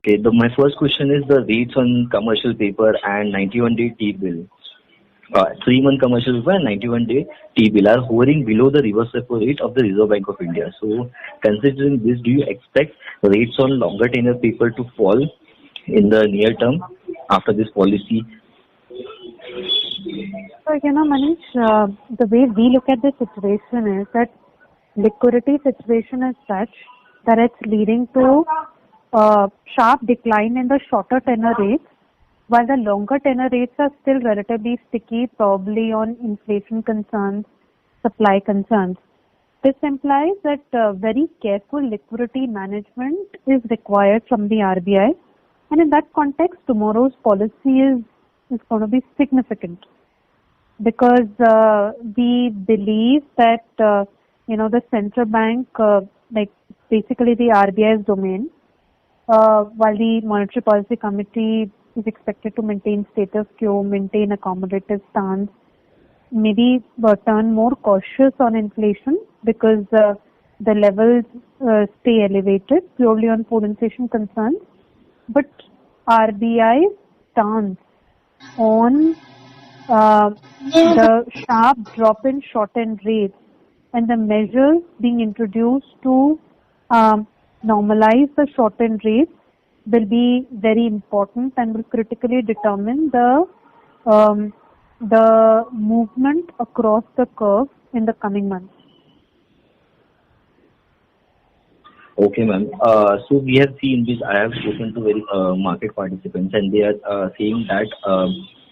Okay, my first question is the rates on commercial paper and 91-day T-bill. 3-month commercial paper and 91-day T-bill are hovering below the reverse repo rate of the Reserve Bank of India. So, considering this, do you expect rates on longer tenure paper to fall in the near term after this policy? So, Manish, the way we look at the situation is that liquidity situation is such that it's leading to a sharp decline in the shorter tenor rates, while the longer tenor rates are still relatively sticky, probably on inflation concerns, supply concerns. This implies that very careful liquidity management is required from the RBI, and in that context, tomorrow's policy is going to be significant because we believe that the central bank, like basically the RBI's domain, while the Monetary Policy Committee is expected to maintain status quo, maintain accommodative stance, maybe turn more cautious on inflation because the levels stay elevated purely on food inflation concerns. But RBI's stance on the sharp drop in short-end rates and the measures being introduced to normalize the short-end rates will be very important and will critically determine the movement across the curve in the coming months. Okay, ma'am. So we have seen this. I have spoken to very market participants, and they are saying that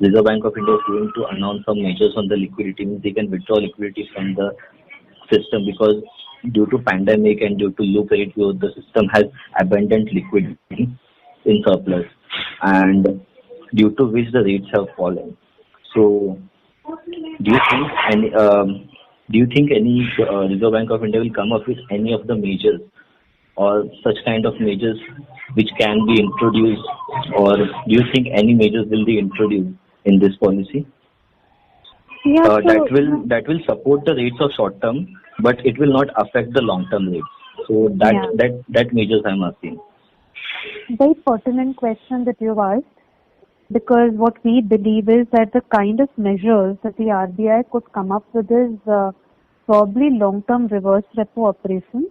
Reserve Bank of India is going to announce some measures on the liquidity. Means they can withdraw liquidity from the system because due to pandemic and due to low credit growth, the system has abundant liquidity in surplus, and due to which the rates have fallen. So, do you think any Reserve Bank of India will come up with any of the measures or such kind of measures which can be introduced, or do you think any measures will be introduced in this policy? Yeah, that will support the rates of short term, but it will not affect the long term rates. So that measures I'm asking. Very pertinent question that you've asked, because what we believe is that the kind of measures that the RBI could come up with is probably long-term reverse repo operations.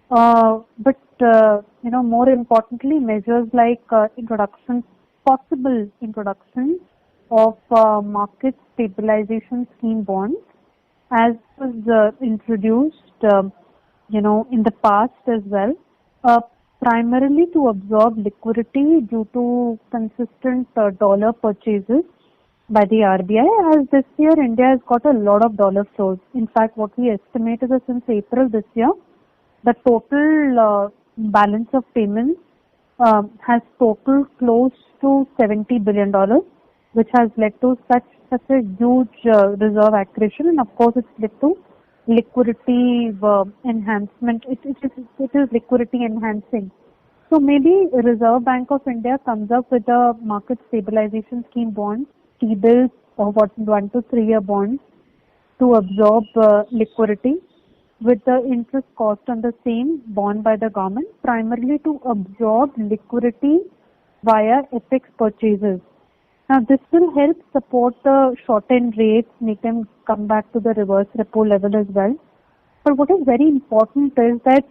But more importantly, measures like possible introduction of market stabilization scheme bonds, as was introduced, in the past as well, primarily to absorb liquidity due to consistent dollar purchases by the RBI. As this year, India has got a lot of dollar flows. In fact, what we estimate is that since April this year, the total balance of payments has totaled close to $70 billion, which has led to such a huge reserve accretion, and of course it's led to liquidity enhancement. It is liquidity enhancing. So maybe Reserve Bank of India comes up with a market stabilization scheme bonds, T-bills or 1 to 3 year bonds to absorb liquidity, with the interest cost on the same borne by the government, primarily to absorb liquidity via FX purchases. Now, this will help support the short-end rates, make them come back to the reverse repo level as well. But what is very important is that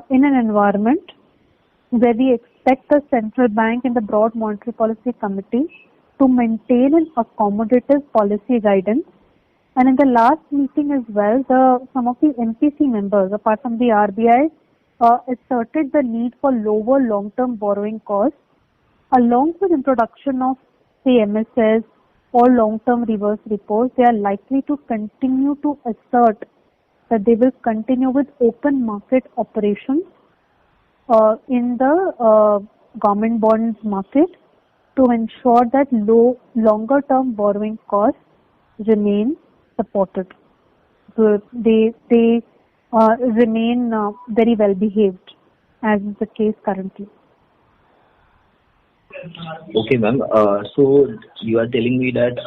in an environment where we expect the central bank and the broad monetary policy committee to maintain an accommodative policy guidance, and in the last meeting as well, some of the MPC members, apart from the RBI, asserted the need for lower long-term borrowing costs, along with introduction of, say, MSS or long-term reverse repos. They are likely to continue to assert that they will continue with open market operations in the government bonds market to ensure that longer-term borrowing costs remain supported. So they remain very well behaved, as is the case currently. Okay, ma'am. So you are telling me that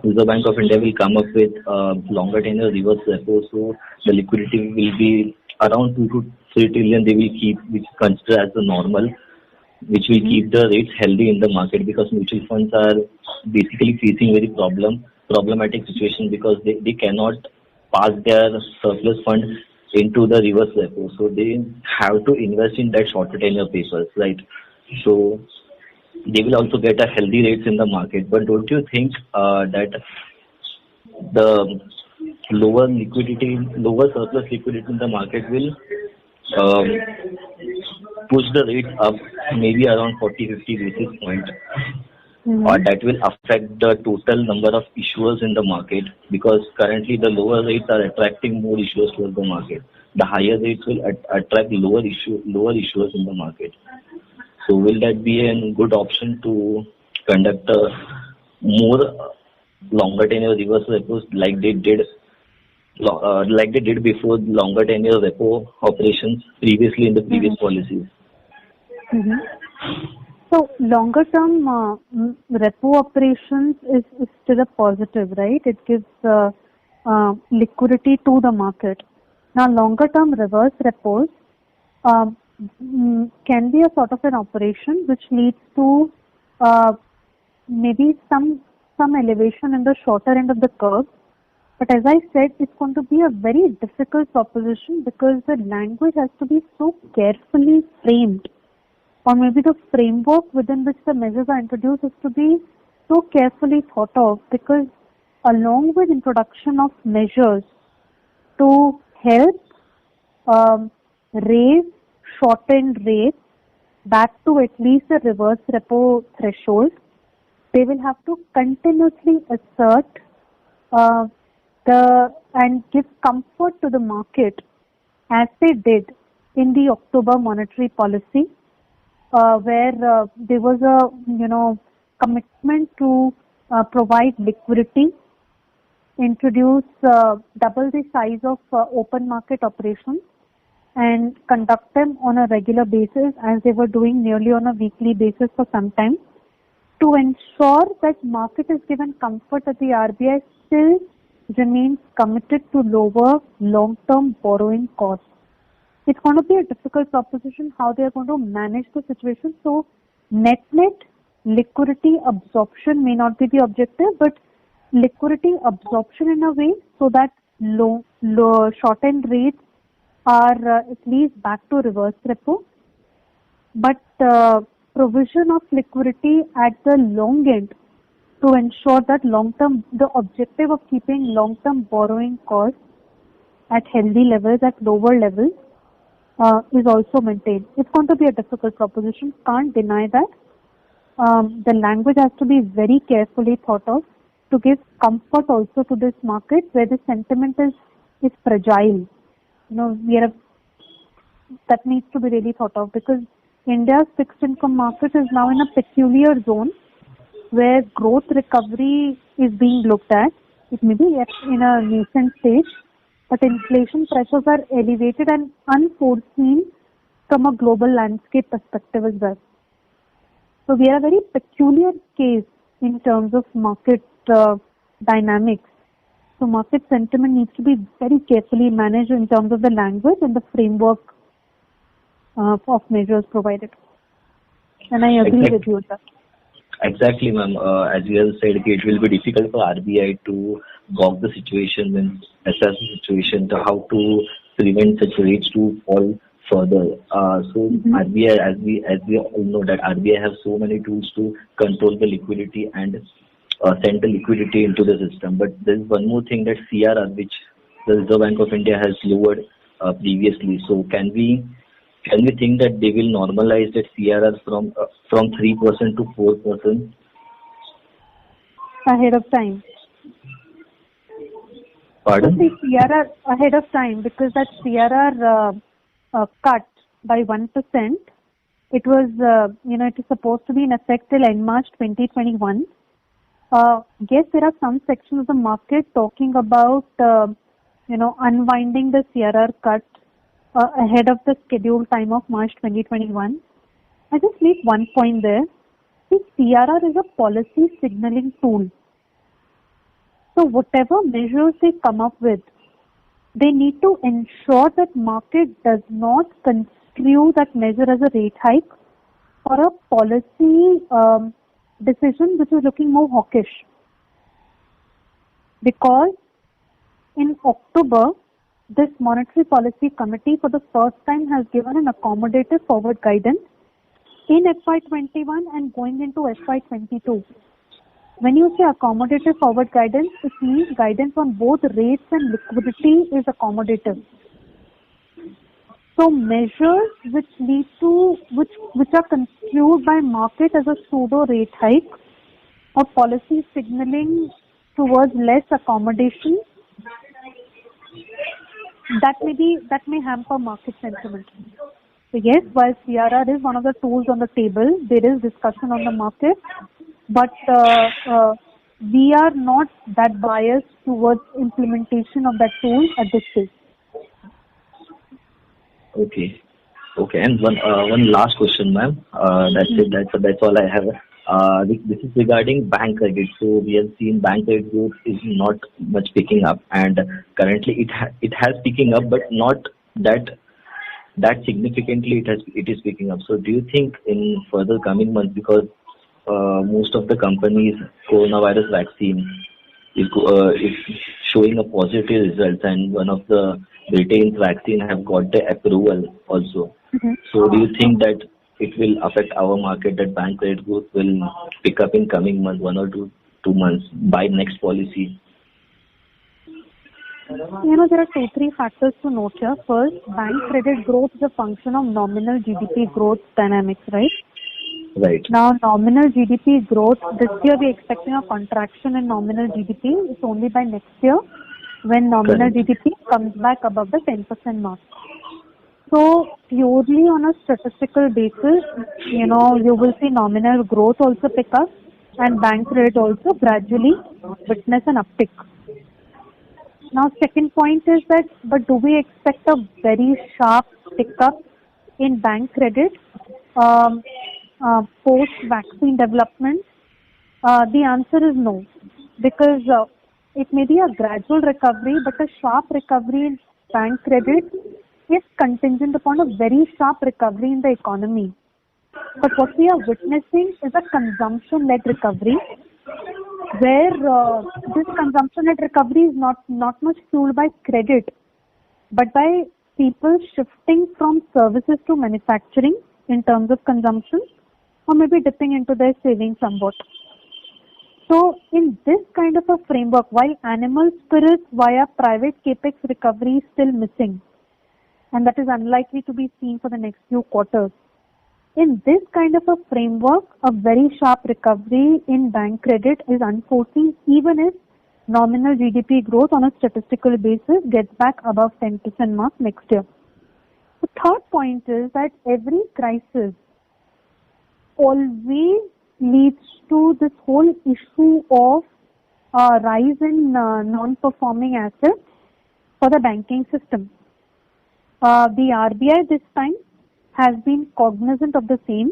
Reserve Bank of India will come up with longer tenure reverse repo, so the liquidity will be around 2 to 3 trillion they will keep, which is considered as the normal. which will keep the rates healthy in the market, because mutual funds are basically facing very problematic situation, because they cannot pass their surplus fund into the reverse repo. So they have to invest in that shorter tenure papers, right? So they will also get a healthy rates in the market. But don't you think that the lower surplus liquidity in the market will um, push the rates up maybe around 40-50 basis point, or Mm-hmm. that will affect the total number of issuers in the market, because currently the lower rates are attracting more issuers towards the market. The higher rates will attract lower issuers in the market. So will that be a good option to conduct a more longer tenure reverse repos like they did before longer tenure repo operations previously in the previous Mm-hmm. policies? Mm-hmm. So longer term repo operations is still a positive, right? It gives liquidity to the market. Now, longer term reverse repos um, can be a sort of an operation which leads to uh, maybe some elevation in the shorter end of the curve. But as I said, it's going to be a very difficult proposition because the language has to be so carefully framed, or maybe the framework within which the measures are introduced is to be so carefully thought of, because along with introduction of measures to help raise short-end rates back to at least the reverse repo threshold, they will have to continuously assert uh, and give comfort to the market as they did in the October monetary policy, where there was a commitment to provide liquidity, introduce double the size of open market operations, and conduct them on a regular basis, as they were doing nearly on a weekly basis for some time, to ensure that market is given comfort that the RBI still remains committed to lower long-term borrowing costs. It's going to be a difficult proposition how they are going to manage the situation. So net liquidity absorption may not be the objective, but liquidity absorption in a way so that low short-end rates are at least back to reverse repo, but provision of liquidity at the long end to ensure that the objective of keeping long-term borrowing costs at healthy levels, at lower levels, is also maintained. It's going to be a difficult proposition, can't deny that. The language has to be very carefully thought of to give comfort also to this market where the sentiment is fragile. That needs to be really thought of, because India's fixed income market is now in a peculiar zone where growth recovery is being looked at. It may be yet in a nascent stage, but inflation pressures are elevated and unforeseen from a global landscape perspective as well. So we are a very peculiar case in terms of market dynamics. So market sentiment needs to be very carefully managed in terms of the language and the framework of measures provided. And I agree with you with that. Exactly, ma'am. As you have said, it will be difficult for RBI to gauge the situation and assess the situation to how to prevent such rates to fall further. So RBI, as we all know, that RBI has so many tools to control the liquidity and send the liquidity into the system. But there is one more thing, that CRR, which the Reserve Bank of India has lowered previously. So can we think that they will normalize that CRR from 3% to 4%? Ahead of time. Pardon? The CRR ahead of time, because that CRR cut by 1%, it was, it is supposed to be in effect till end March 2021. Yes, there are some sections of the market talking about, unwinding the CRR cut ahead of the scheduled time of March 2021. I just leave one point there. See, CRR is a policy signaling tool. So whatever measures they come up with, they need to ensure that market does not construe that measure as a rate hike, or a policy decision which is looking more hawkish. Because in October, this Monetary Policy Committee for the first time has given an accommodative forward guidance in FY21 and going into FY22. When you say accommodative forward guidance, it means guidance on both rates and liquidity is accommodative. So measures which lead to which are construed by market as a pseudo rate hike or policy signaling towards less accommodation, that may hamper market sentiment. So yes, while CRR is one of the tools on the table, there is discussion on the market, but we are not that biased towards implementation of that tool at this stage. Okay. And one last question, ma'am. That's it. That's all I have. This is regarding bank credit. So we have seen bank credit growth is not much picking up, and currently it has picking up, but not that significantly. It is picking up. So do you think in further coming months, because most of the companies' coronavirus vaccine is showing a positive result, and one of the Britain's vaccine have got the approval also. Mm-hmm. So do you think that it will affect our market, that bank credit growth will pick up in coming months, 1 or 2 months by next policy? There are 2-3 factors to note here. First, bank credit growth is a function of nominal GDP growth dynamics, right? Right. Now, nominal GDP growth, this year we are expecting a contraction in nominal GDP. It's only by next year when nominal GDP comes back above the 10% mark. So, purely on a statistical basis, you will see nominal growth also pick up and bank credit also gradually witness an uptick. Now, second point is that, but do we expect a very sharp pickup in bank credit post-vaccine development? The answer is no, because it may be a gradual recovery, but a sharp recovery in bank credit is contingent upon a very sharp recovery in the economy. But what we are witnessing is a consumption-led recovery, where this consumption-led recovery is not much fueled by credit, but by people shifting from services to manufacturing in terms of consumption, or maybe dipping into their savings somewhat. So in this kind of a framework, while animal spirits via private capex recovery is still missing, and that is unlikely to be seen for the next few quarters, in this kind of a framework, a very sharp recovery in bank credit is unforeseen, even if nominal GDP growth on a statistical basis gets back above 10% mark next year. The third point is that every crisis always leads to this whole issue of rise in non-performing assets for the banking system. The RBI this time has been cognizant of the same,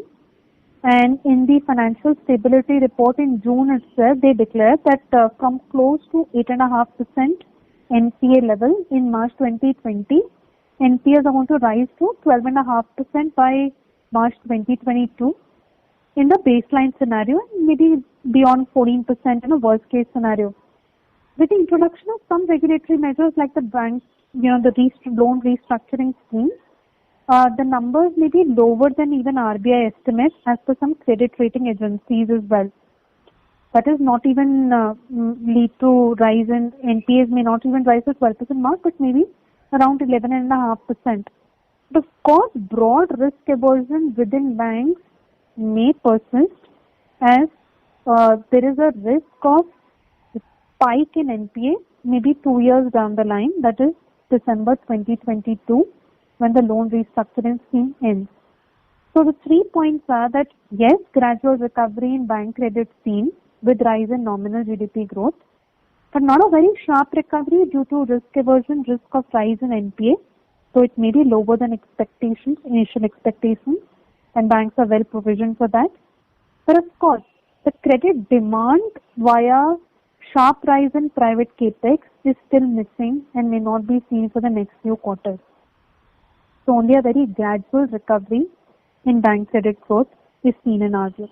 and in the Financial Stability Report in June itself, they declared that from close to 8.5% NPA level in March 2020, NPAs are going to rise to 12.5% by March 2022 in the baseline scenario, and maybe beyond 14% in a worst case scenario. With the introduction of some regulatory measures like the bank, the loan restructuring scheme, the numbers may be lower than even RBI estimates as per some credit rating agencies as well. That is not even lead to rise in NPAs, may not even rise to 12% mark, but maybe around 11.5%. But of course, broad risk aversion within banks may persist, as there is a risk of spike in NPA maybe 2 years down the line, that is December 2022, when the loan restructuring scheme ends. So the 3 points are that yes, gradual recovery in bank credit seen with rise in nominal GDP growth, but not a very sharp recovery due to risk aversion, risk of rise in NPA. So it may be lower than initial expectations, and banks are well provisioned for that. But of course, the credit demand via sharp rise in private capex is still missing and may not be seen for the next few quarters. So only a very gradual recovery in bank credit growth is seen in our view.